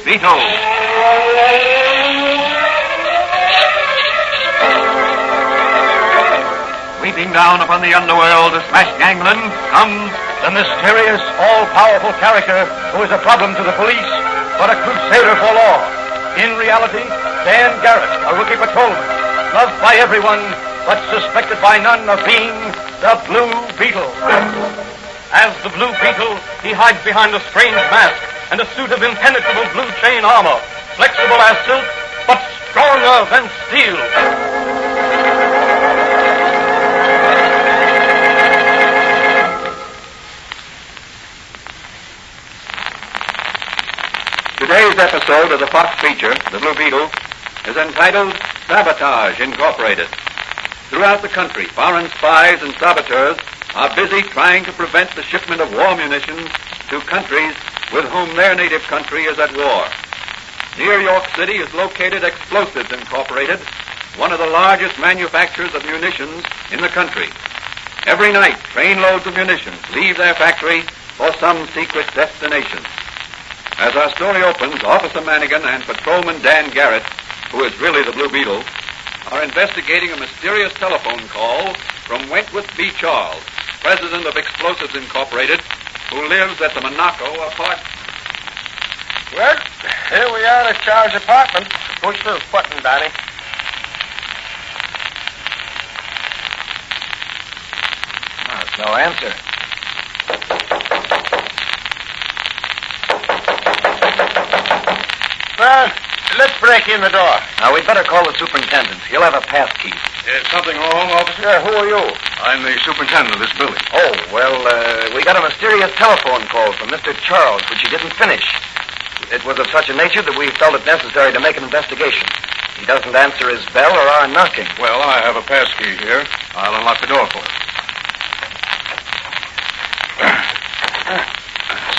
Beetle. Sweeping down upon the underworld to smash gangland comes the mysterious, all-powerful character who is a problem to the police, but a crusader for law. In reality, Dan Garrett, a rookie patrolman, loved by everyone, but suspected by none of being the Blue Beetle. As the Blue Beetle, he hides behind a strange mask and a suit of impenetrable blue chain armor, flexible as silk, but stronger than steel. Today's episode of the Fox feature, The Blue Beetle, is entitled Sabotage, Incorporated. Throughout the country, foreign spies and saboteurs are busy trying to prevent the shipment of war munitions to countries with whom their native country is at war. Near York City is located Explosives Incorporated, one of the largest manufacturers of munitions in the country. Every night, trainloads of munitions leave their factory for some secret destination. As our story opens, Officer Manigan and Patrolman Dan Garrett, who is really the Blue Beetle, are investigating a mysterious telephone call from Wentworth B. Charles, president of Explosives Incorporated, who lives at the Monaco apartment. Well, here we are at Charles' apartment. Push the button, Danny. There's no answer. Well, let's break in the door. Now, we'd better call the superintendent. He'll have a pass key. Is something wrong, officer? Who are you? I'm the superintendent of this building. Oh, well, we got a mysterious telephone call from Mr. Charles, which he didn't finish. It was of such a nature that we felt it necessary to make an investigation. He doesn't answer his bell or our knocking. Well, I have a pass key here. I'll unlock the door for you.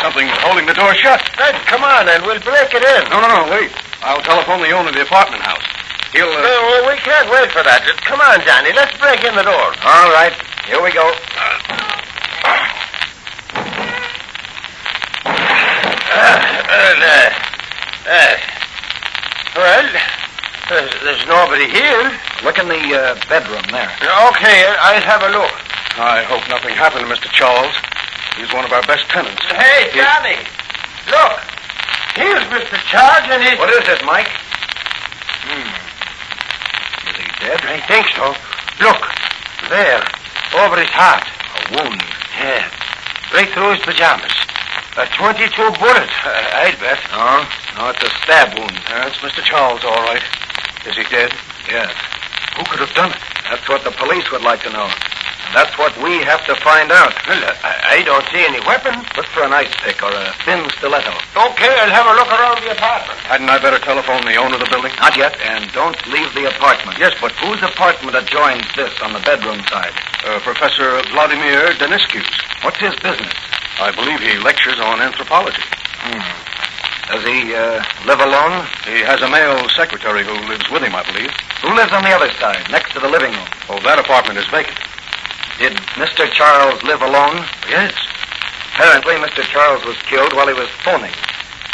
Something's holding the door shut. Hey, come on, then. We'll break it in. No, wait. I'll telephone the owner of the apartment house. He'll, No, we can't wait for that. Come on, Danny. Let's break in the door. All right, here we go. There's nobody here. Look in the bedroom there. Okay, I'll have a look. I hope nothing happened to Mr. Charles. He's one of our best tenants. Hey, Danny. Look. Here's Mr. Charles and his... What is it, Mike? Is he dead? I think so. Look. There. Over his heart. A wound. Yeah. Right through his pajamas. A .22 bullet, I'd bet. No, it's a stab wound. That's Mr. Charles, all right. Is he dead? Yes. Who could have done it? That's what the police would like to know. And that's what we have to find out. Well, I don't see any weapon. Look for an ice pick or a thin stiletto. Okay, I'll have a look around the apartment. Hadn't I better telephone the owner of the building? Not yet, and don't leave the apartment. Yes, but Whose apartment adjoins this on the bedroom side? Professor Vladimir Deniskiu's. What's his business? I believe he lectures on anthropology. Does he live alone? He has a male secretary who lives with him, I believe. Who lives on the other side, next to the living room? Oh, that apartment is vacant. Did Mr. Charles live alone? Yes. Apparently, Mr. Charles was killed while he was phoning.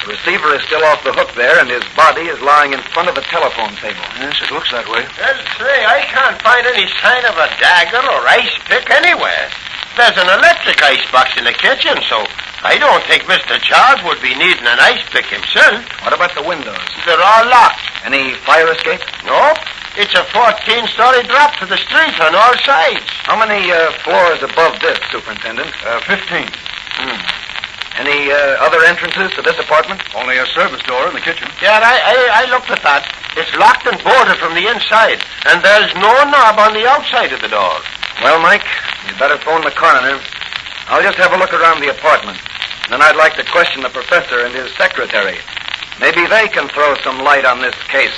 The receiver is still off the hook there, and his body is lying in front of the telephone table. Yes, it looks that way. Well, say, I can't find any sign of a dagger or ice pick anywhere. There's an electric icebox in the kitchen, so I don't think Mr. Charles would be needing an ice pick himself. What about the windows? They're all locked. Any fire escape? Nope. It's a 14-story drop to the street on all sides. How many floors above this, Superintendent? 15. Any other entrances to this apartment? Only a service door in the kitchen. Yeah, I looked at that. It's locked and bolted from the inside, and there's no knob on the outside of the door. Well, Mike, you'd better phone the coroner. I'll just have a look around the apartment. Then I'd like to question the professor and his secretary. Maybe they can throw some light on this case.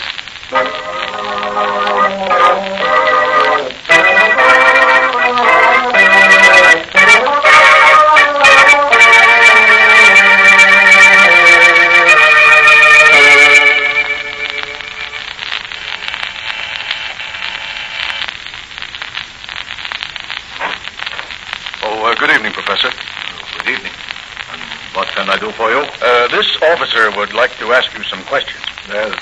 Good evening, Professor. Good evening. And what can I do for you? This officer would like to ask you some questions. There's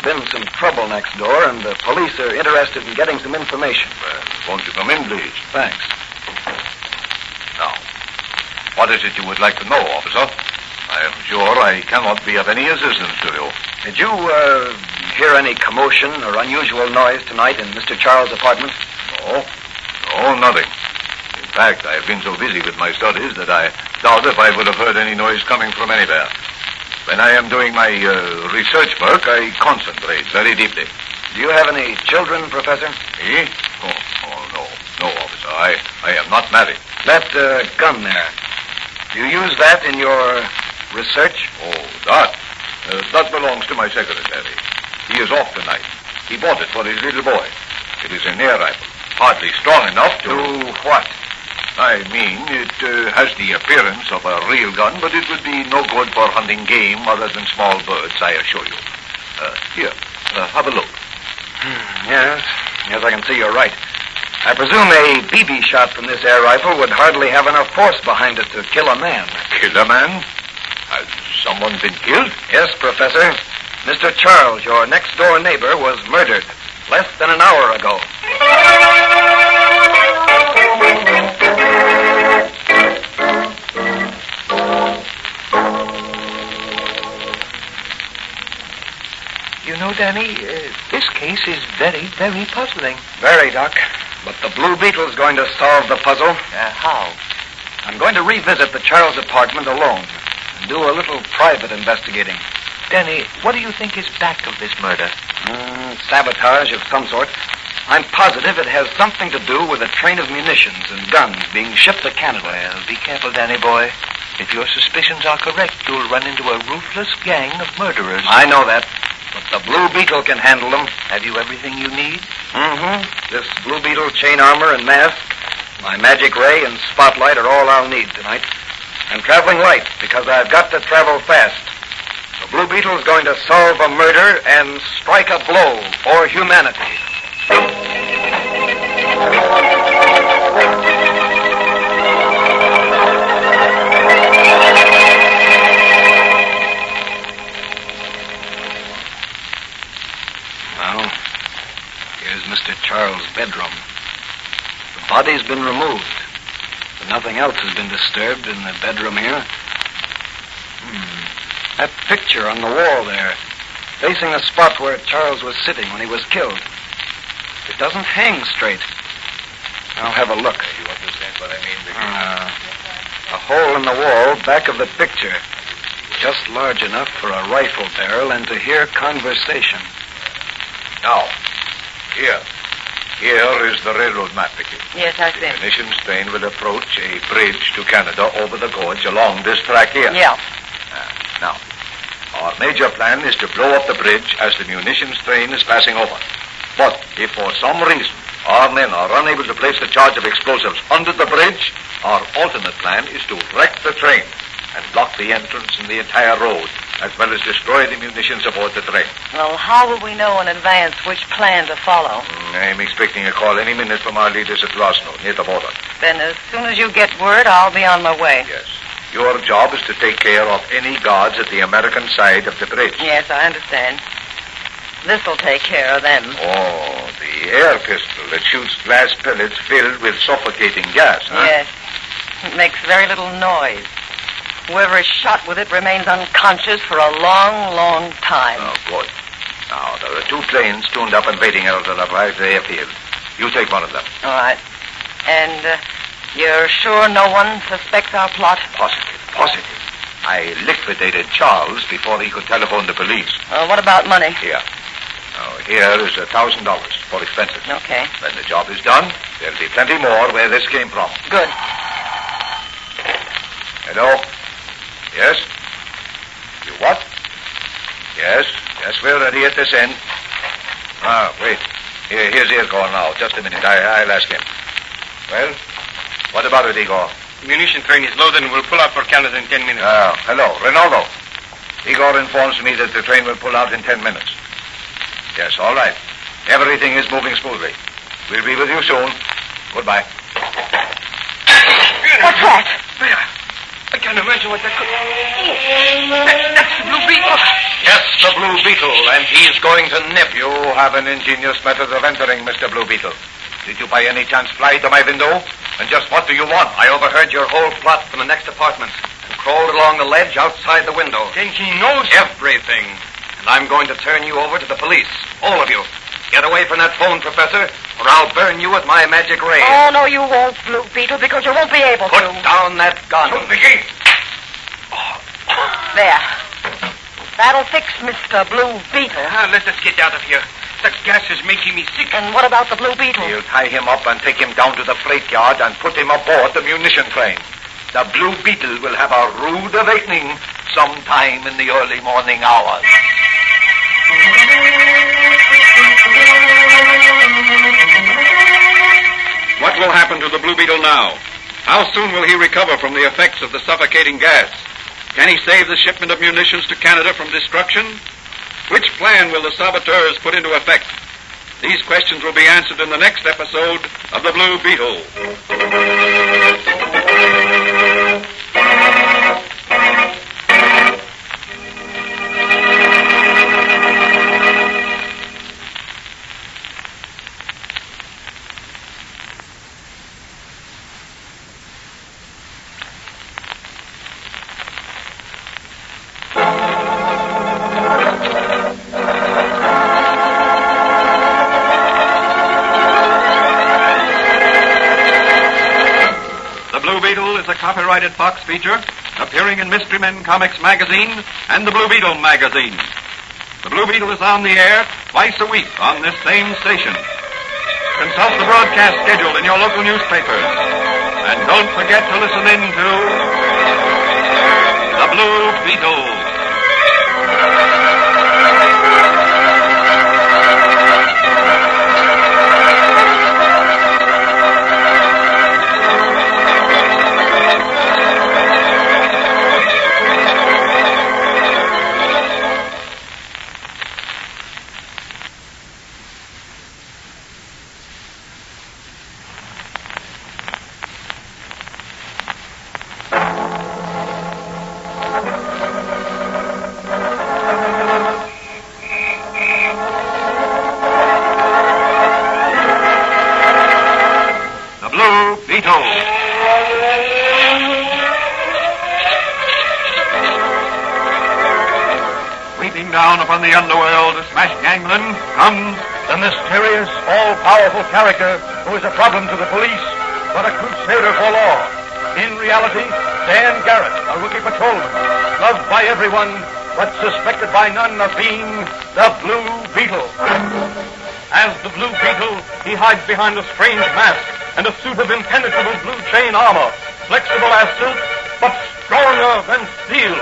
been some trouble next door, and the police are interested in getting some information. Well, won't you come in, please? Thanks. Now, what is it you would like to know, officer? I am sure I cannot be of any assistance to you. Did you hear any commotion or unusual noise tonight in Mr. Charles' apartment? No. No, nothing. In fact, I have been so busy with my studies that I doubt if I would have heard any noise coming from anywhere. When I am doing my research work, I concentrate very deeply. Do you have any children, Professor? Me? Oh, no. No, officer. I am not married. That gun there. Do you use that in your research? Oh, that? That belongs to my secretary. He is off tonight. He bought it for his little boy. It is an air rifle. Hardly strong enough to... Do what? I mean, it has the appearance of a real gun, but it would be no good for hunting game other than small birds, I assure you. Here, have a look. Yes, I can see you're right. I presume a BB shot from this air rifle would hardly have enough force behind it to kill a man. Kill a man? Has someone been killed? Yes, Professor. Mr. Charles, your next-door neighbor, was murdered less than an hour ago. You know, Danny, this case is very, very puzzling. Very, Doc. But the Blue Beetle's going to solve the puzzle. How? I'm going to revisit the Charles apartment alone and do a little private investigating. Danny, what do you think is back of this murder? Sabotage of some sort. I'm positive it has something to do with a train of munitions and guns being shipped to Canada. Well, be careful, Danny boy. If your suspicions are correct, you'll run into a ruthless gang of murderers. I know that. But the Blue Beetle can handle them. Have you everything you need? This Blue Beetle chain armor and mask, my magic ray and spotlight are all I'll need tonight. I'm traveling light because I've got to travel fast. The Blue Beetle's going to solve a murder and strike a blow for humanity. Well, here's Mr. Charles' bedroom. The body's been removed, but nothing else has been disturbed in the bedroom here. That picture on the wall there, facing the spot where Charles was sitting when he was killed. It doesn't hang straight. I'll have a look. You understand what I mean, Vicky? A hole in the wall back of the picture. Just large enough for a rifle barrel and to hear conversation. Now, here. Here is the railroad map, Vicky. Yes, I The see. munitions train will approach a bridge to Canada over the gorge along this track here. Yeah. Now, our major plan is to blow up the bridge as the munitions train is passing over. But if for some reason our men are unable to place the charge of explosives under the bridge, our alternate plan is to wreck the train and block the entrance and the entire road, as well as destroy the munitions aboard the train. Well, how will we know in advance which plan to follow? I'm expecting a call any minute from our leaders at Rosno, near the border. Then as soon as you get word, I'll be on my way. Yes. Your job is to take care of any guards at the American side of the bridge. Yes, I understand. This'll take care of them. Oh, the air pistol that shoots glass pellets filled with suffocating gas, huh? Yes. It makes very little noise. Whoever is shot with it remains unconscious for a long, long time. Oh, good. Now, there are two planes tuned up and waiting out of the right airfield. You take one of them. All right. And you're sure no one suspects our plot? Positive. I liquidated Charles before he could telephone the police. What about money? Here. Now, here is $1,000 for expenses. Okay. When the job is done, there'll be plenty more where this came from. Good. Hello? Yes? You what? Yes, we're ready at this end. Wait. Here's Igor now. Just a minute. I'll ask him. Well, what about it, Igor? Munition train is loaded and will pull out for Canada in 10 minutes. Hello. Ronaldo. Igor informs me that the train will pull out in 10 minutes. Yes, all right. Everything is moving smoothly. We'll be with you soon. Goodbye. What's that? I can't imagine what that could... That's the Blue Beetle. Yes, the Blue Beetle, and he's going to nip. You have an ingenious method of entering, Mr. Blue Beetle. Did you by any chance fly to my window? And just what do you want? I overheard your whole plot from the next apartment and crawled along the ledge outside the window. Then he knows... Everything. And I'm going to turn you over to the police. All of you. Get away from that phone, Professor, or I'll burn you with my magic ray. Oh, no, you won't, Blue Beetle, because you won't be able Put to. down that gun. Vicky! There. That'll fix Mr. Blue Beetle. Let us get out of here. The gas is making me sick. And what about the Blue Beetle? We'll tie him up and take him down to the freight yard and put him aboard the munition train. The Blue Beetle will have a rude awakening sometime in the early morning hours. What will happen to the Blue Beetle now? How soon will he recover from the effects of the suffocating gas? Can he save the shipment of munitions to Canada from destruction? Which plan will the saboteurs put into effect? These questions will be answered in the next episode of The Blue Beetle. Copyrighted Fox feature appearing in Mystery Men Comics magazine and the Blue Beetle magazine. The Blue Beetle is on the air twice a week on this same station. Consult the broadcast schedule in your local newspapers. And don't forget to listen in to the Blue Beetle. Down upon the underworld to smash gangland comes The mysterious, all-powerful character who is a problem to the police, but a crusader for law. In reality, Dan Garrett, a rookie patrolman, loved by everyone, but suspected by none of being the Blue Beetle. As the Blue Beetle, he hides behind a strange mask and a suit of impenetrable blue chain armor, flexible as silk, but stronger than steel.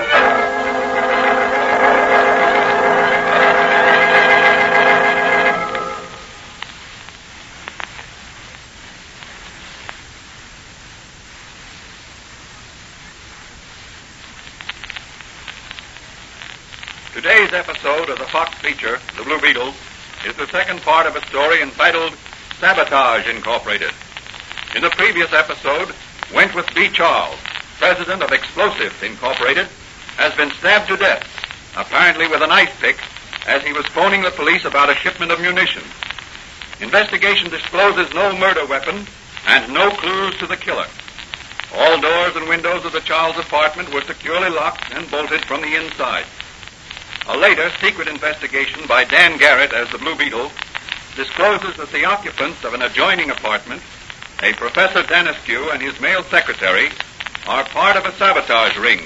Today's episode of the Fox feature, The Blue Beetle, is the second part of a story entitled Sabotage, Incorporated. In the previous episode, Wentworth B. Charles, president of Explosives, Incorporated, has been stabbed to death, apparently with an ice pick, as he was phoning the police about a shipment of munitions. Investigation discloses no murder weapon and no clues to the killer. All doors and windows of the Charles apartment were securely locked and bolted from the inside. A later secret investigation by Dan Garrett as the Blue Beetle discloses that the occupants of an adjoining apartment, a Professor Danescu and his male secretary, are part of a sabotage ring,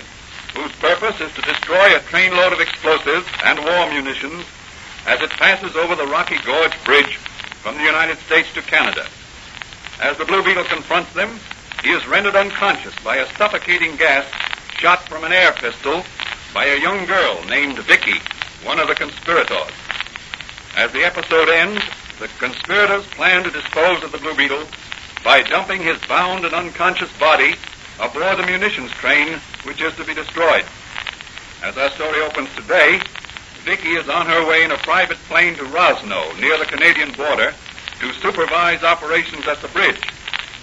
whose purpose is to destroy a trainload of explosives and war munitions as it passes over the Rocky Gorge Bridge from the United States to Canada. As the Blue Beetle confronts them, he is rendered unconscious by a suffocating gas shot from an air pistol by a young girl named Vicky, one of the conspirators. As the episode ends, the conspirators plan to dispose of the Blue Beetle by dumping his bound and unconscious body aboard the munitions train, which is to be destroyed. As our story opens today, Vicky is on her way in a private plane to Rosno, near the Canadian border, to supervise operations at the bridge.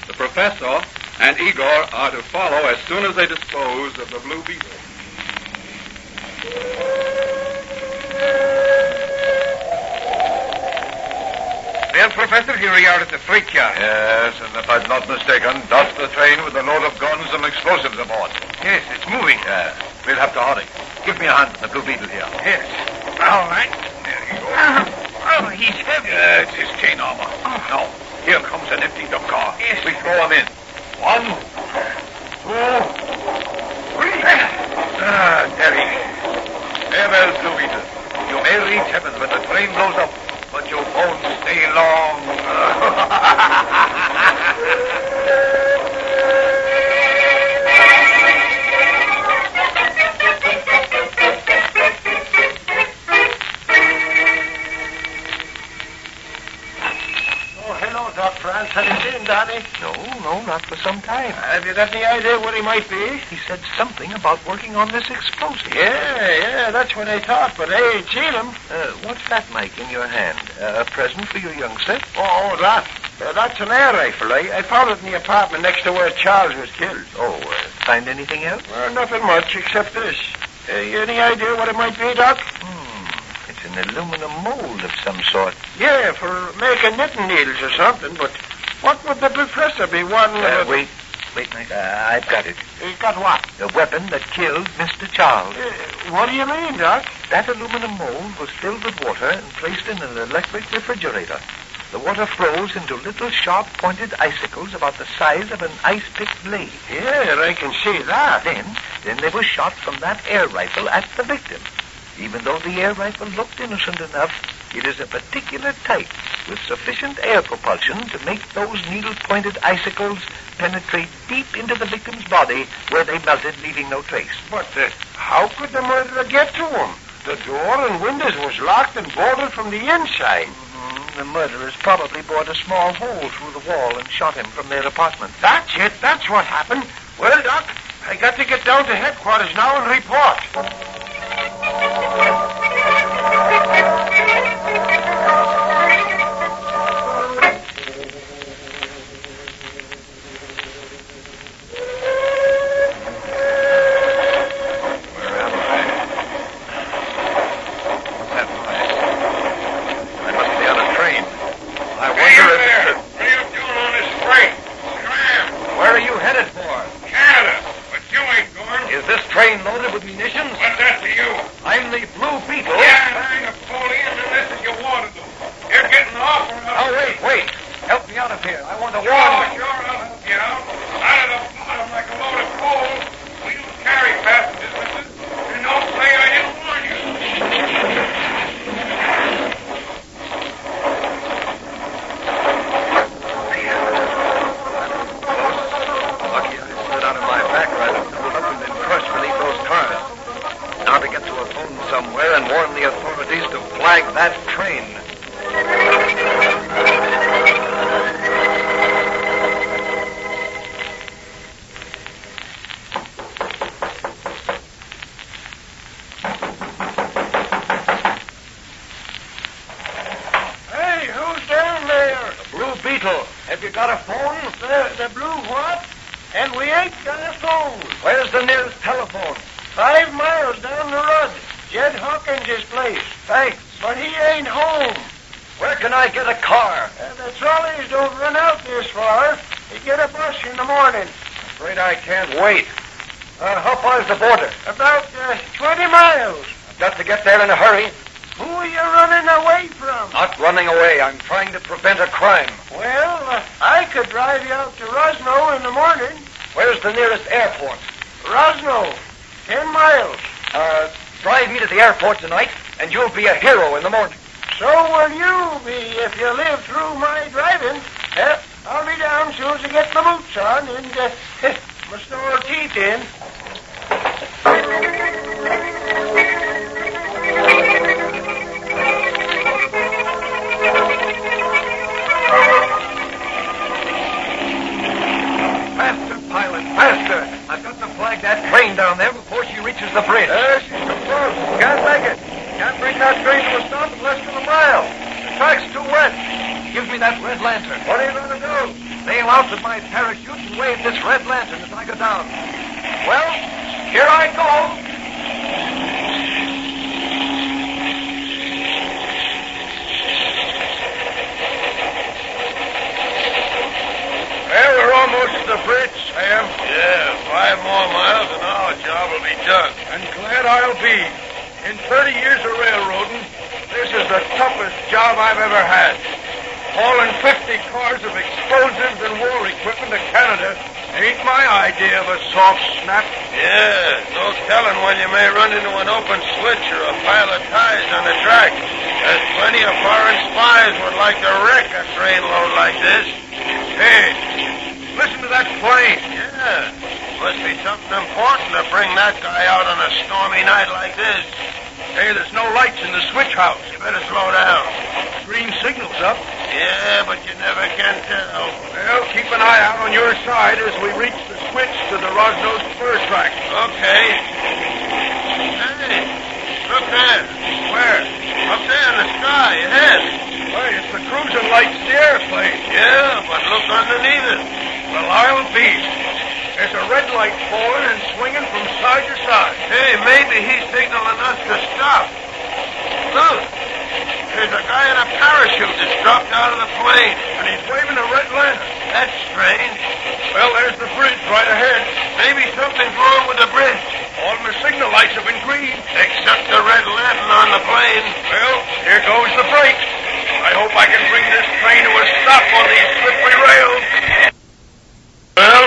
The professor, and Igor are to follow as soon as they dispose of the Blue Beetle. Well, Professor, here we are at the freight yard. Yes, and if I'm not mistaken, that's the train with a load of guns and explosives aboard. Yes, it's moving. Yeah, we'll have to hurry. Give me a hand with the Blue Beetle here. Yes. All right. There you go. Oh, he's heavy. Yeah, it's his chain armor. Now, here comes an empty dump car. Yes. We throw him in. 1, 2, 3. There he is. Farewell, Blue Beetle. You may reach heaven when the train blows up, but you won't stay long. France, have you seen Donnie? No, not for some time. Have you got any idea what he might be? He said something about working on this explosive. Yeah, that's what I thought, but I ain't seen him. What's that, Mike, in your hand? A present for your youngster? Oh, that's an air rifle. I found it in the apartment next to where Charles was killed. Find anything else? Well, nothing much except this. Any idea what it might be, Doc? It's an aluminum mold of some sort. Yeah, for making knitting needles or something, but what would the professor be wanting? Wait, Mike. I've got it. He got what? The weapon that killed Mr. Charles. What do you mean, Doc? That aluminum mold was filled with water and placed in an electric refrigerator. The water froze into little sharp-pointed icicles about the size of an ice-pick blade. Yeah, I can see that. Then they were shot from that air rifle at the victim. Even though the air rifle looked innocent enough, it is a particular type with sufficient air propulsion to make those needle-pointed icicles penetrate deep into the victim's body where they melted, leaving no trace. But how could the murderer get to him? The door and windows was locked and bolted from the inside. The murderers probably bored a small hole through the wall and shot him from their apartment. That's it. That's what happened. Well, Doc, I got to get down to headquarters now and report. Loaded with munitions? What's that to you? I'm the Blue Beetle. Yeah, I'm Napoleon, and this is your water bill. You're getting off or else... Oh, wait. Help me out of here. I want to warn you. Sure, I'll help you out. Out of the bottom like a load of coal. We don't carry passengers, mister. And don't say I didn't warn you. Lucky I slid out of my back ride and pulled up and been crushed beneath those cars. Now to get to a phone somewhere and warn the authorities to flag that train. Hey, who's down there? The Blue Beetle. Have you got a phone? The blue what? And we ain't got a phone. Where's the nearest telephone? 5 miles down the road. Jed Hawkins' place. Thanks. But he ain't home. Where can I get a car? The trolleys don't run out this far. You get a bus in the morning. Afraid I can't wait. How far is the border? About 20 miles. I've got to get there in a hurry. Who are you running away from? Not running away. I'm trying to prevent a crime. Well, I could drive you out to Rosno in the morning. Where's the nearest airport? Rosno, 10 miles. Drive me to the airport tonight, and you'll be a hero in the morning. So will you be if you live through my driving. I'll be down soon as I get my boots on and my store teeth in. Faster, pilot, faster. I've got to flag that train down there before she reaches the bridge. She's too close. Can't make it. Can't bring that train to a stop in less than a mile. The track's too wet. Give me that red lantern. What are you going to do? Bail out with my parachute and wave this red lantern as I go down. Well, here I go. Well, we're almost to the bridge, Sam. Yeah, 5 more miles and our job will be done. And glad I'll be. In 30 years of railroading, this is the toughest job I've ever had. Hauling 50 cars of explosives and war equipment to Canada ain't my idea of a soft snap. Yeah, no telling when you may run into an open switch or a pile of ties on the track. There's plenty of foreign spies would like to wreck a train load like this. Hey, listen to that plane. Yeah, must be something important to bring that guy out on a stormy night like this. Hey, there's no lights in the switch house. You better slow down. Green signal's up. Yeah, but you never can tell. Well, keep an eye out on your side as we reach the switch to the Rosnose spur track. Okay. Hey, look there. Where? Up there in the sky, ahead. Why, it's the cruising lights of the airplane. Yeah, but look underneath it. Well, I'll be. There's a red light falling and swinging from side to side. Hey, maybe he's signaling us to stop. Look, there's a guy in a parachute that's dropped out of the plane. And he's waving a red lantern. That's strange. Well, there's the bridge right ahead. Maybe something's wrong with the bridge. All the signal lights have been green. Except the red lantern on the plane. Well, here goes the brakes. I hope I can bring this train to a stop on these slippery rails. Well,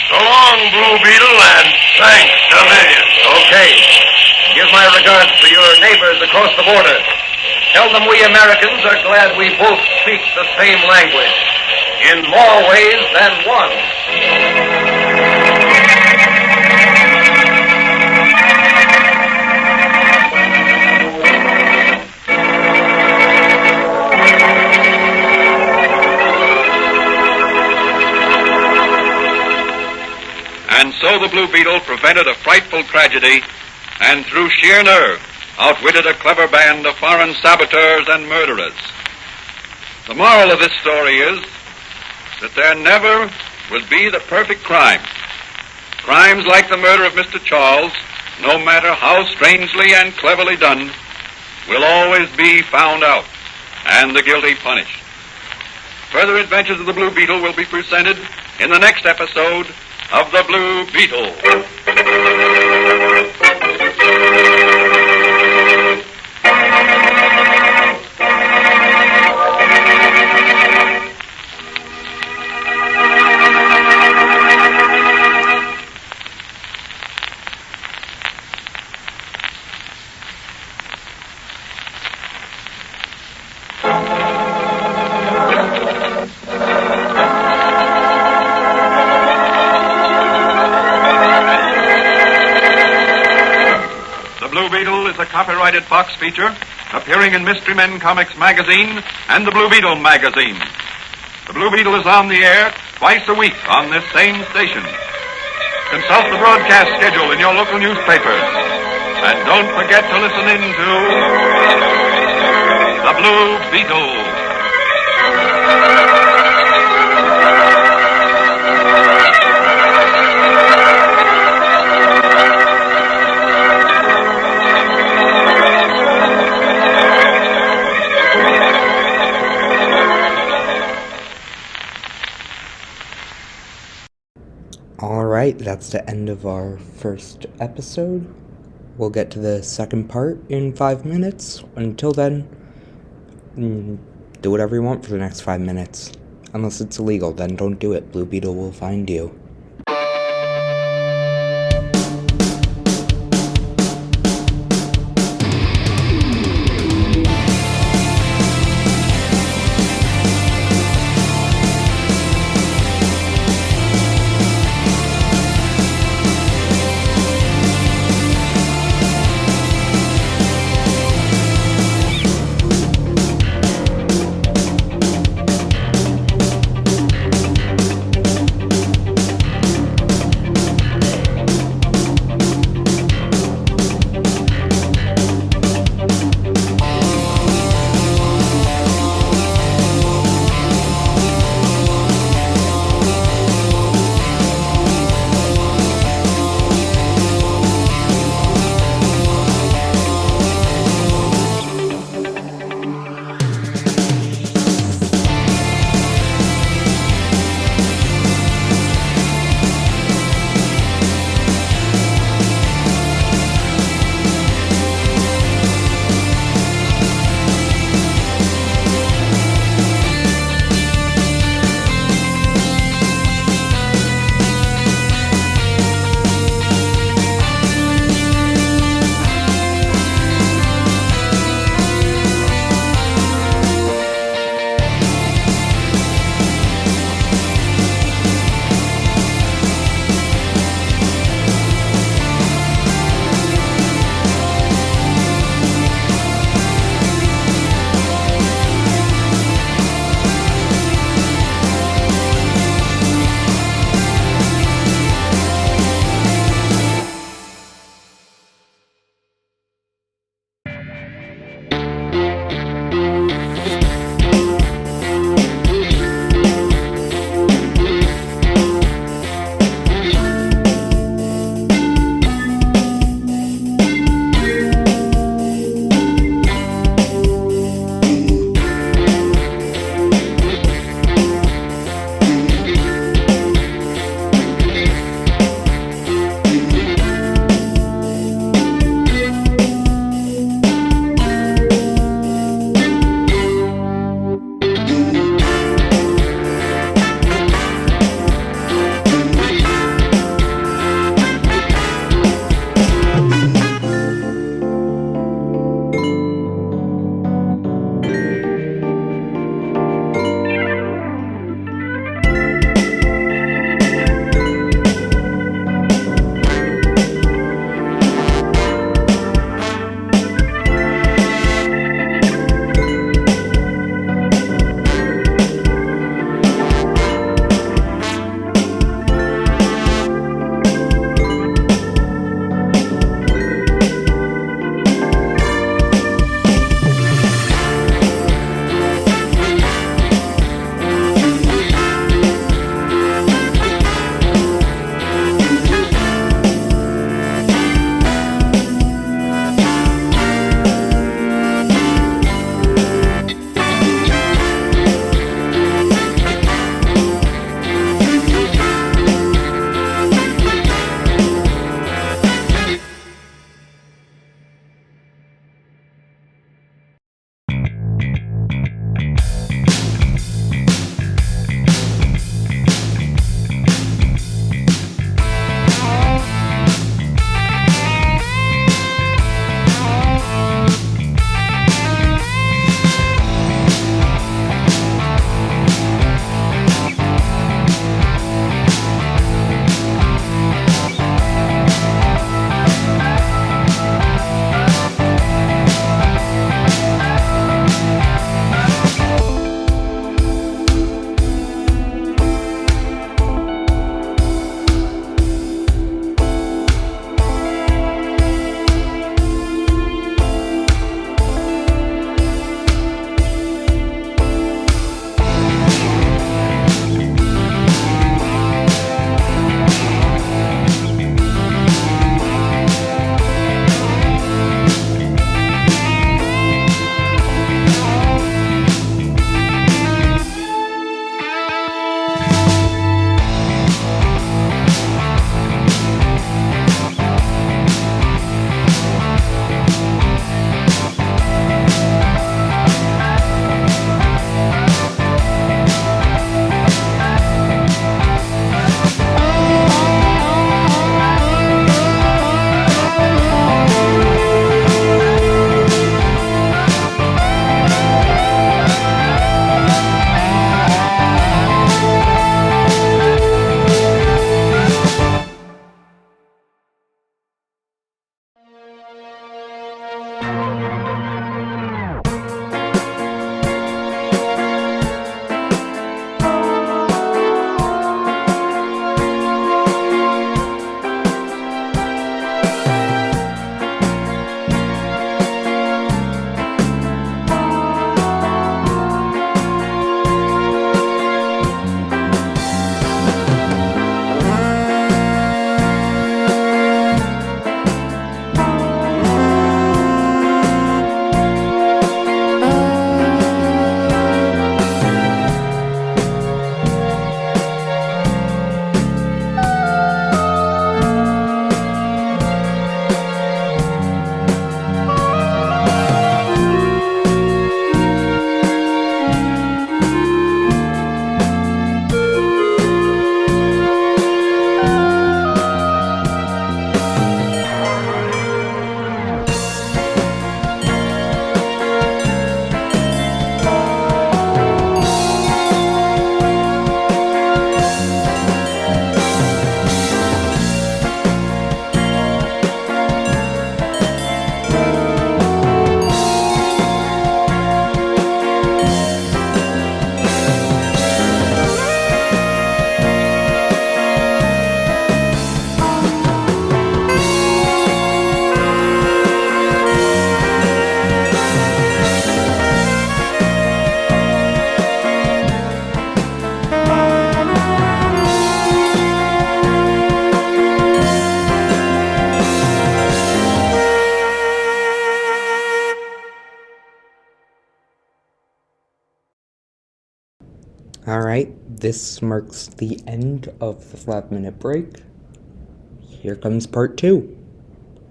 so long, Blue Beetle, and thanks a million. Okay. Give my regards to your neighbors across the border. Tell them we Americans are glad we both speak the same language. In more ways than one. And so the Blue Beetle prevented a frightful tragedy and through sheer nerve outwitted a clever band of foreign saboteurs and murderers. The moral of this story is that there never will be the perfect crime. Crimes like the murder of Mr. Charles, no matter how strangely and cleverly done, will always be found out and the guilty punished. Further adventures of the Blue Beetle will be presented in the next episode of the Blue Beetle. A copyrighted Fox feature appearing in Mystery Men Comics magazine and the Blue Beetle magazine. The Blue Beetle is on the air twice a week on this same station. Consult the broadcast schedule in your local newspapers. And don't forget to listen in to the Blue Beetle. Alright, that's the end of our first episode. We'll get to the second part in 5 minutes. Until then, do whatever you want for the next 5 minutes. Unless it's illegal, then don't do it. Blue Beetle will find you. Alright, this marks the end of the 5-minute break. Here comes part 2.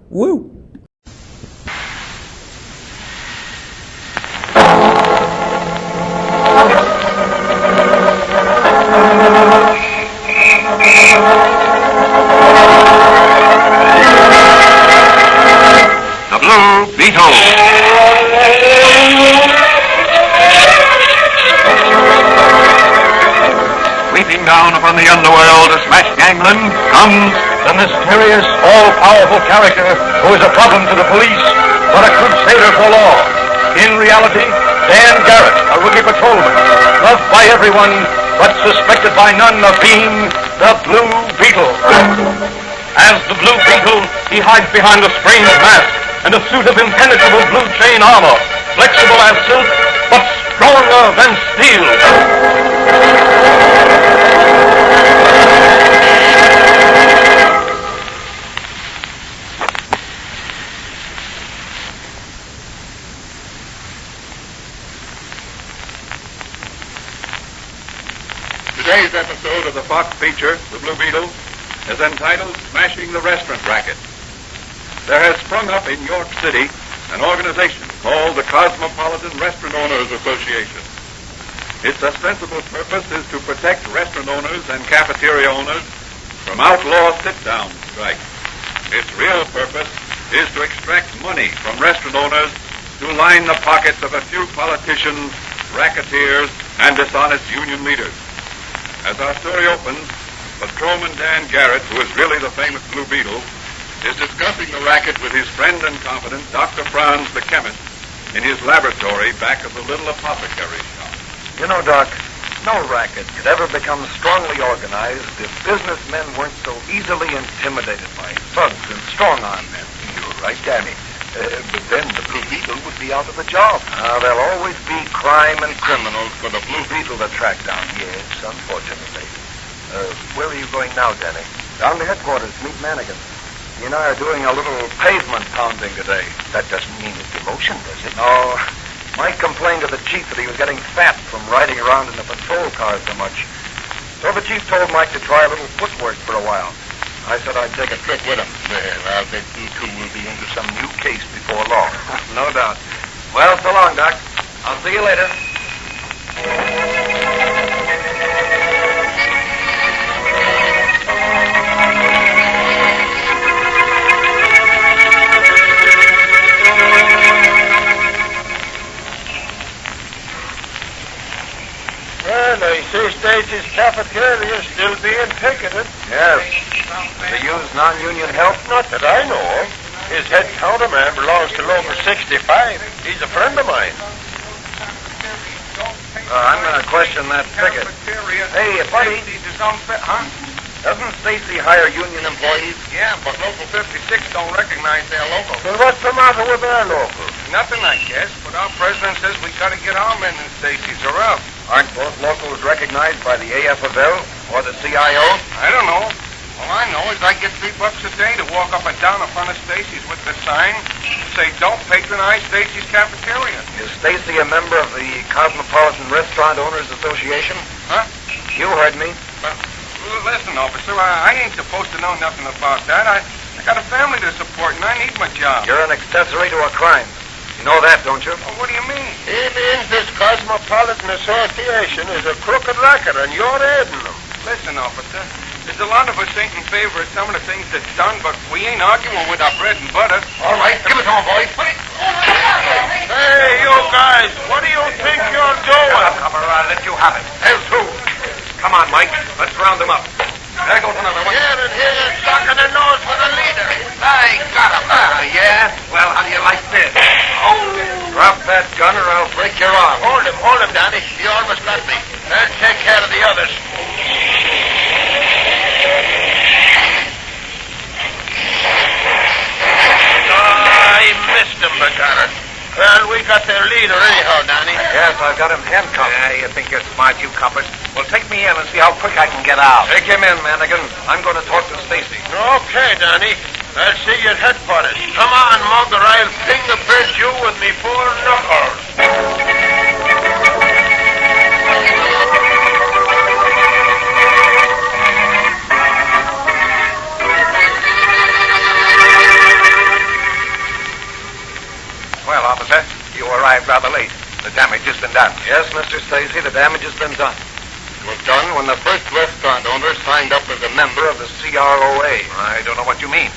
Woo! The Blue Beetle. Sweeping down upon the underworld to smash gangland comes The mysterious, all-powerful character who is a problem to the police, but a crusader for law. In reality, Dan Garrett, a rookie patrolman, loved by everyone, but suspected by none of being the Blue Beetle. As the Blue Beetle, he hides behind a strange mask and a suit of impenetrable blue chain armor, flexible as silk, but stronger than steel. Today's episode of the Fox feature, The Blue Beetle, is entitled Smashing the Restaurant Racket. There has sprung up in York City an organization called the Cosmopolitan Restaurant Owners Association. Its ostensible purpose is to protect restaurant owners and cafeteria owners from outlaw sit-down strikes. Its real purpose is to extract money from restaurant owners to line the pockets of a few politicians, racketeers, and dishonest union leaders. As our story opens, Patrolman Dan Garrett, who is really the famous Blue Beetle, is discussing the racket with his friend and confidant, Dr. Franz, the chemist, in his laboratory back of the little apothecary shop. You know, Doc, no racket could ever become strongly organized if businessmen weren't so easily intimidated by thugs and strong-arm men. You're right, Danny. But then the Blue Beetle would be out of a job. There'll always be crime and criminals for the Blue Beetle to track down. Yes, unfortunately. Where are you going now, Danny? Down to headquarters, meet Manigan. He and I are doing a little pavement pounding today. That doesn't mean a demotion, does it? No. Mike complained to the chief that he was getting fat from riding around in the patrol car so much. So the chief told Mike to try a little footwork for a while. I said I'd take a trip with him. Well, I'll bet you two will be into some new case before long. No doubt. Well, so long, Doc. I'll see you later. Well, I see Stacy's cafeteria still being picketed. Yes. They use non-union help? Not that I know of. His head counterman belongs to Local 65. He's a friend of mine. I'm going to question that ticket. Hey, buddy. Huh? Doesn't Stacy hire union employees? Yeah, but Local 56 don't recognize their local. Well, what's the matter with their local? Nothing, I guess, but our president says we got to get our men in Stacy's or else. Aren't both locals recognized by the AFL or the CIO? I don't know. All I know is I get $3 a day to walk up and down in front of Stacy's with the sign say, "Don't patronize Stacy's cafeteria." Is Stacy a member of the Cosmopolitan Restaurant Owners Association? Huh? You heard me. Listen, officer, I ain't supposed to know nothing about that. I got a family to support, and I need my job. You're an accessory to a crime. You know that, don't you? Well, what do you mean? He means this Cosmopolitan Association is a crooked racket, and you're aiding them. Listen, officer, there's a lot of us ain't in favor of some of the things that's done, but we ain't arguing with our bread and butter. All right, give it to him, boys. Hey, you guys, what do you think you're doing? Cover, I'll let you have it. There's two. Come on, Mike. Let's round them up. There goes another one. Here and here, stuck in the nose for the leader. I got him. Yeah? Well, how do you like this? Oh! Drop that gun or I'll break your arm. Hold him, Danny. You almost got me. I'll take care of the others. I missed him, Begana. Well, we got their leader anyhow, Danny. Yes, I've got him handcuffed. Yeah, you think you're smart, you coppers? Well, take me in and see how quick I can get out. Take him in, Manigan. I'm going to talk to Stacy. Okay, Danny. I'll see you at headquarters. Come on, Mug, or I'll fingerprint you with me 4 knuckles. Well, officer, you arrived rather late. The damage has been done. Yes, Mr. Stacy, the damage has been done. It was done when the first restaurant owner signed up as a member of the CROA. I don't know what you mean.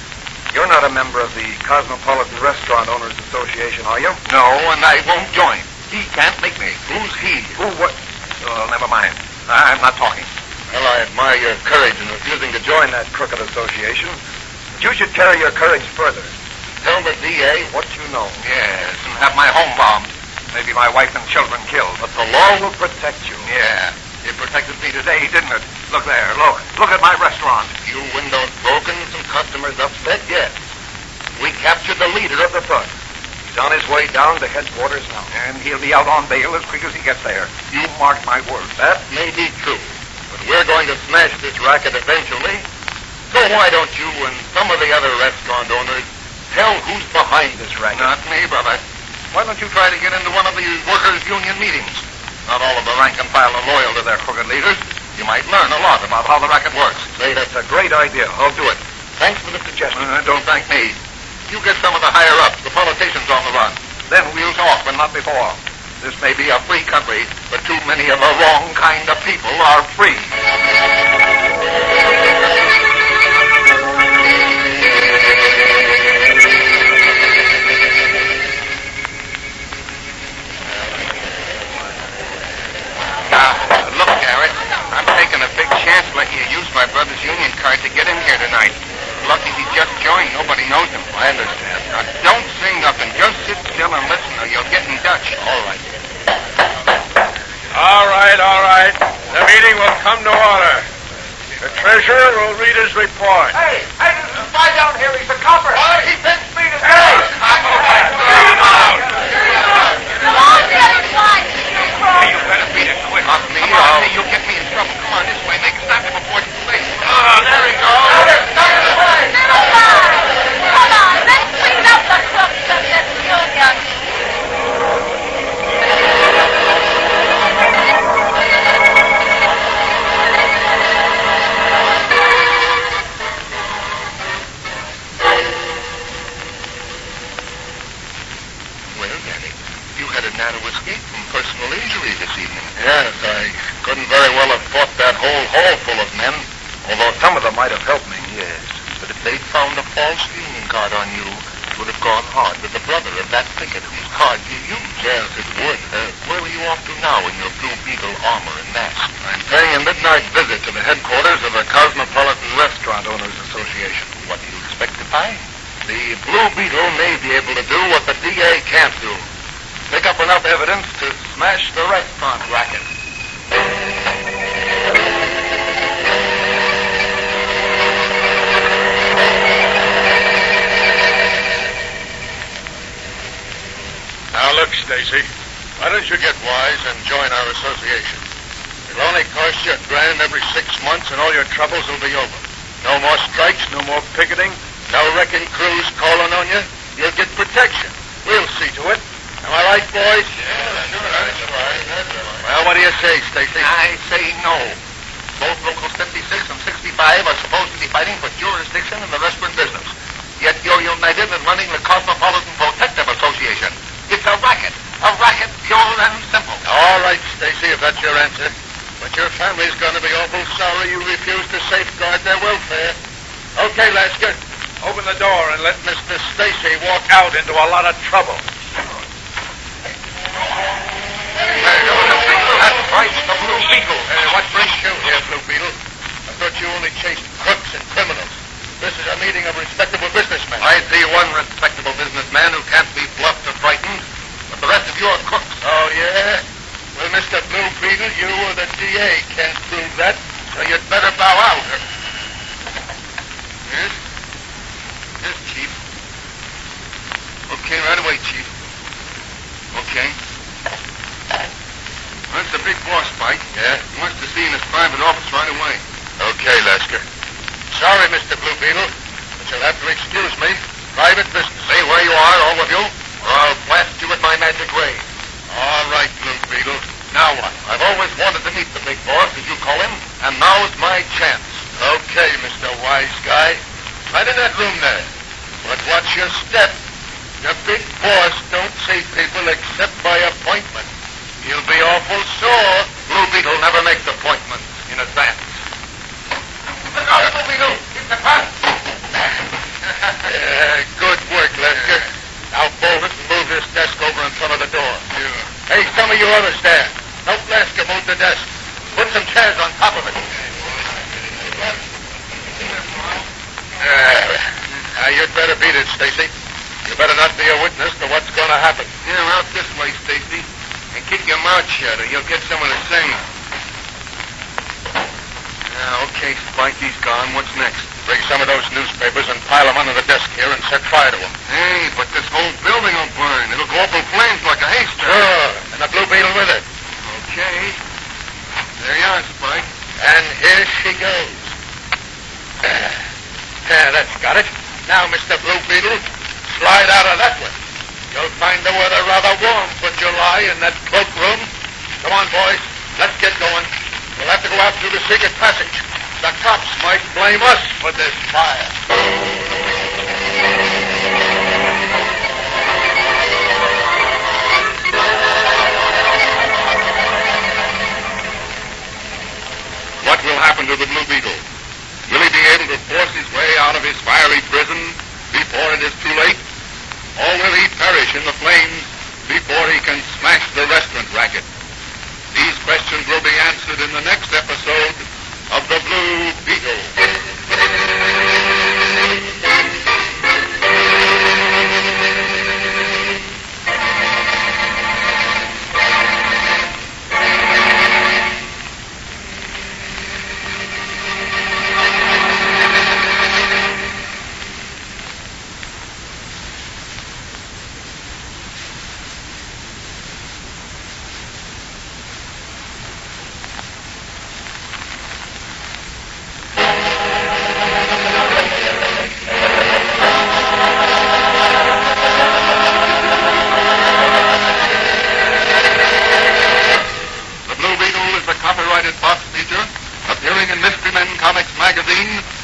You're not a member of the Cosmopolitan Restaurant Owners Association, are you? No, and I won't join. He can't make me. Who's he? Who, what? Oh, never mind. I'm not talking. Well, I admire your courage in refusing to join that crooked association. But you should carry your courage further. Tell the DA what you know. Yes, and have my home bombed. Maybe my wife and children killed. But the law will protect you. Yeah, it protected me today, didn't it? Look there, look. Look at my restaurant. Few windows broken, some customers upset, yes. We captured the leader of the front. He's on his way down to headquarters now. And he'll be out on bail as quick as he gets there. You mark my words. That may be true. But we're going to smash this racket eventually. So why don't you and some of the other restaurant owners tell who's behind this racket? Not me, brother. Why don't you try to get into one of these workers' union meetings? Not all of the rank and file are loyal to their crooked leaders. You might learn a lot about how the racket works. Say, that's a great idea. I'll do it. Thanks for the suggestion. Don't thank me. You get some of the higher-ups, the politicians on the run. Then we'll talk, but not before. This may be a free country, but too many of the wrong kind of people are free. Look, Garrett, I'm taking a big chance letting you use my brother's union card to get in here tonight. Lucky he just joined. Nobody knows him. I understand. Now, don't say nothing. Just sit still and listen or you'll get in Dutch. All right. All right. The meeting will come to order. The treasurer will read his report. Hey, there's a spy down here. He's a copper. He thinks me to You better beat it quick. Come on, you'll get me in trouble. Come on, this way. Make it stop him before it's too late. There he goes. Come on, let's clean up the crooks of this union. Well, Danny, you had a narrow escape from personal injury this evening. Yes, I couldn't very well have fought that whole hall full of men, although some of them might have helped me. Yes, but if they'd found a false union card on you, it would have gone hard with the brother of that picket whose card you used. Yes, it would. Where are you off to now in your Blue Beetle armor and mask? I'm paying a midnight visit to the headquarters of the Cosmopolitan Restaurant Owners Association. What do you expect to find? The Blue Beetle may be able to do what the DA can't do. Pick up enough evidence to smash the restaurant racket. Now look, Stacy. Why don't you get wise and join our association? It'll only cost you $1,000 every 6 months and all your troubles will be over. No more strikes, no more picketing, no wrecking crews calling on you. You'll get protection. We'll see to it. Am I right, boys? Yeah, sure, that's right. Well, what do you say, Stacy? I say no. Both Locals 56 and 65 are supposed to be fighting for jurisdiction in the restaurant business. Yet you're united in running the Cosmopolitan Protective Association. It's a racket. A racket pure and simple. All right, Stacy, if that's your answer. But your family's going to be awful sorry you refused to safeguard their welfare. Okay, Lasker. Open the door and let Mr. Stacy walk out into a lot of trouble. That's right, the Blue Beetle. What brings you here, Blue Beetle? I thought you only chased crooks and criminals. This is a meeting of respectable businessmen. I see one respectable businessman who can't be bluffed or frightened, but the rest of you are crooks. Oh, yeah? Well, Mr. Blue Beetle, you or the DA can't prove that, so you'd better bow out. Yes? Yes, Chief. Okay, right away, Chief. Okay. That's the big boss, Spike. Yeah? He wants to see in his private office right away. Okay, Lasker. Sorry, Mr. Blue Beetle, but you'll have to excuse me. Private business. Stay where you are, all of you, or I'll blast you with my magic ray. All right, Blue Beetle. Now what? I've always wanted to meet the big boss, as you call him, and now's my chance. Okay, Mr. Wise Guy. Right in that room there. But watch your step. The big boss don't see people except by appointment. He'll be awful sore. Blue Beetle never makes appointments in advance. Look out, Blue Beetle! Keep the path! Good work, Lester. Now fold it and move this desk over in front of the door. Hey, some of you others there. Help Lester move the desk. Put some chairs on top of it. Now, you'd better beat it, Stacy. You better not be a witness to what's going to happen. Yeah, out this way, Stacy. And keep your mouth shut or you'll get someone to sing. Yeah, okay, Spike, he's gone. What's next? Bring some of those newspapers and pile them under the desk here and set fire to them. Hey, but this whole building will burn. It'll go up in flames like a haystack. Sure, and the Blue Beetle with it. Okay. There you are, Spike. And here she goes. That's got it. Now, Mr. Blue Beetle, slide out of that one. You'll find the weather rather warm for July in that cloakroom. Come on, boys. Let's get going. We'll have to go out through the secret passage. The cops might blame us for this fire. What will happen to the Blue Beetle? Will he be able to force his way out of his fiery prison before it is too late? Or will he perish in the flames before he can smash the restaurant racket? These questions will be answered in the next episode of The Blue Beetle.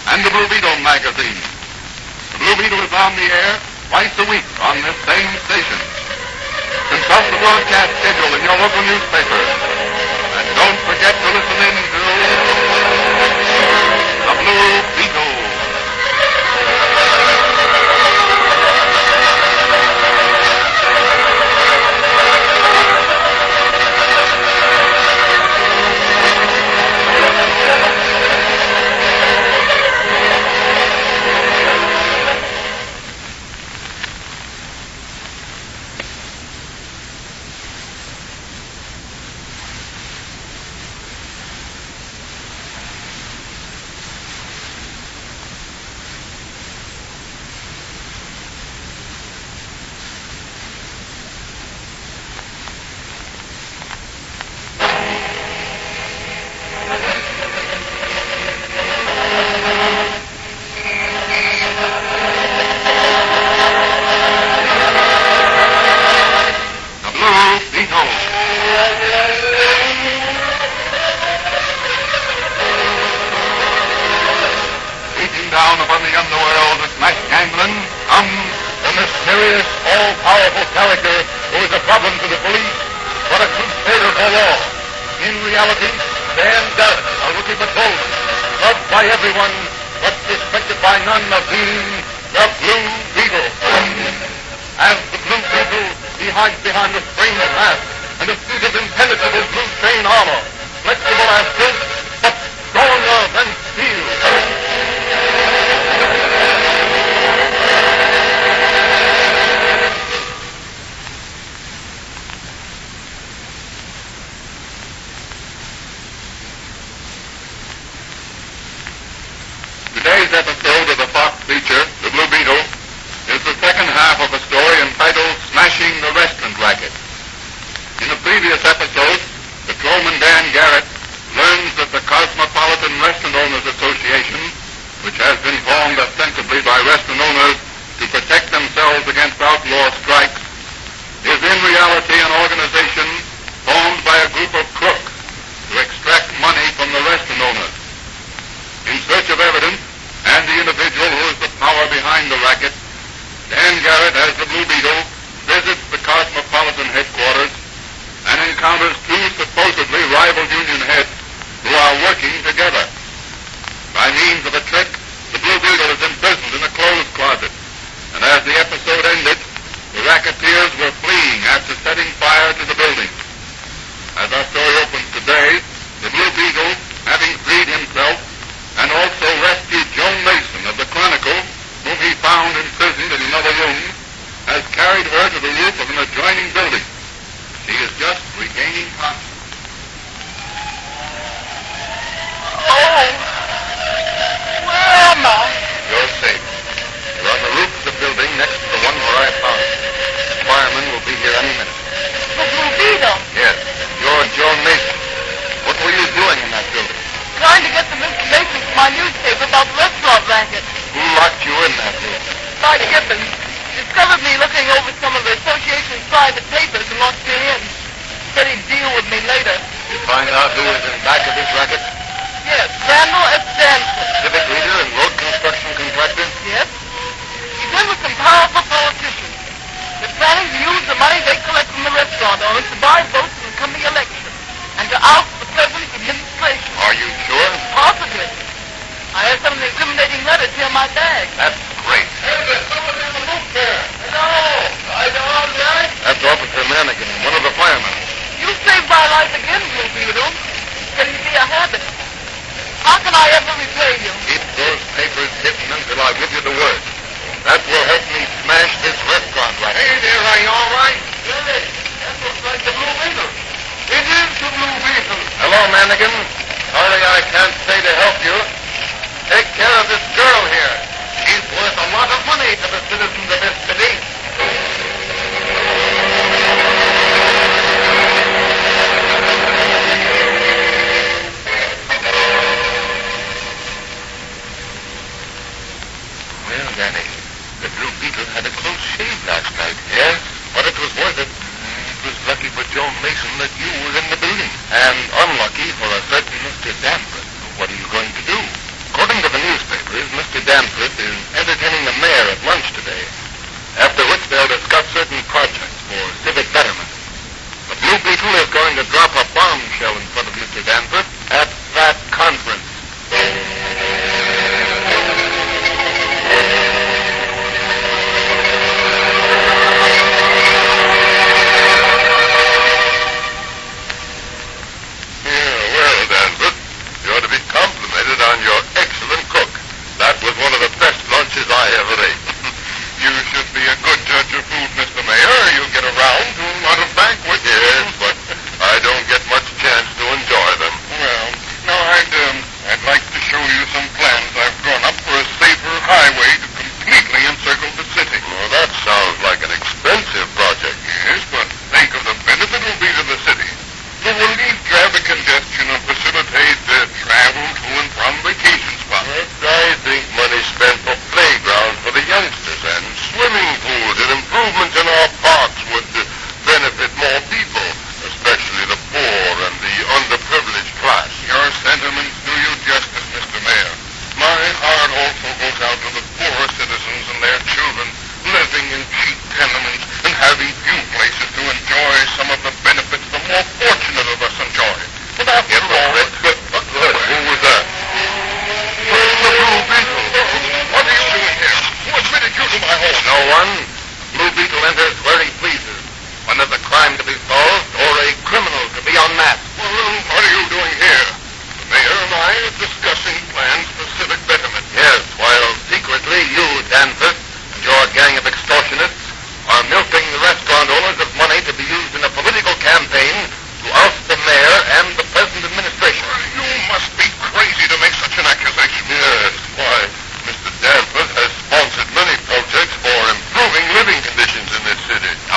And the Blue Beetle magazine. The Blue Beetle is on the air twice a week on this same station. Consult the broadcast schedule in your local newspaper. And don't forget to listen in to The Blue Beetle. powerful character who is a problem to the police, but a crusader for law. In reality, Dan Garrett, a rookie patrolman, loved by everyone, but suspected by none of being the Blue Beetle. As the Blue Beetle, he hides behind a strange mask and a suit of impenetrable blue chain armor, flexible as silk, but stronger than steel. Today's episode of the Fox feature, The Blue Beetle, is the second half of a story entitled Smashing the Restaurant Racket. In the previous episode, patrolman Dan Garrett learns that the Cosmopolitan Restaurant Owners Association, which has been formed ostensibly by restaurant owners to protect themselves against outlaw strikes, is in reality an organization formed by a group of crooks to extract money from the restaurant owners. In search of evidence and the individual who is the power behind the racket, Dan Garrett, as the Blue Beetle, visits the Cosmopolitan headquarters and encounters two supposedly rival union heads who are working together. By means of a trick, the Blue Beetle is imprisoned in a clothes closet, and as the episode ended, the racketeers were fleeing after setting fire to the building. As our story opens today, the Blue Beetle, having freed himself and also rescued Joan Mason of the Chronicle, whom he found imprisoned in another room, has carried her to the roof of an adjoining building. She is just regaining consciousness. Oh! Where am I? You're safe. You're on the roof of the building next to the one where I found you. The fireman will be here any minute. The Blue Beetle. Yes, you're Joan Mason. What were you doing in that building? Trying to get some information from my newspaper about the restaurant racket. Who locked you in that room? Mike Gibbons discovered me looking over some of the association's private papers and locked me in. Said he'd deal with me later. You find out who is in back of this racket? Yes, Randall S. Danforth. Civic leader and road construction contractor? Yes? He's in with some powerful politicians. They're planning to use the money they collect from the restaurant owners to buy votes in the coming election and to oust the president's administration. Are you sure? Possibly. I have some of the incriminating letters here in my bag. That's great. Hey, there's someone in the roof there. No, I don't like. That's Officer Manigan, one of the firemen. You saved my life again, Blue Beetle. Can you be a habit? How can I ever repay you? Keep those papers hidden until I give you the word. That will help me smash this restaurant racket. Hey there, are you all right? Really? That looks like the Blue Beetle. It is the Blue Beetle. Hello, Manigan. Sorry I can't stay to help you. Take care of this girl here. She's worth a lot of money to the citizens of this city. Well, Danny, the Blue Beetle had a close shave last night. Yes? But it was worth it. It was lucky for Joan Mason that you were in the building. And unlucky for a certain Mr. Danforth. What are you going to do? According to the newspapers, Mr. Danforth is entertaining the mayor at lunch today, after which they'll discuss certain projects for civic betterment. The Blue Beetle is going to drop a bombshell in front of Mr. Danforth at that conference. Here Obscurity.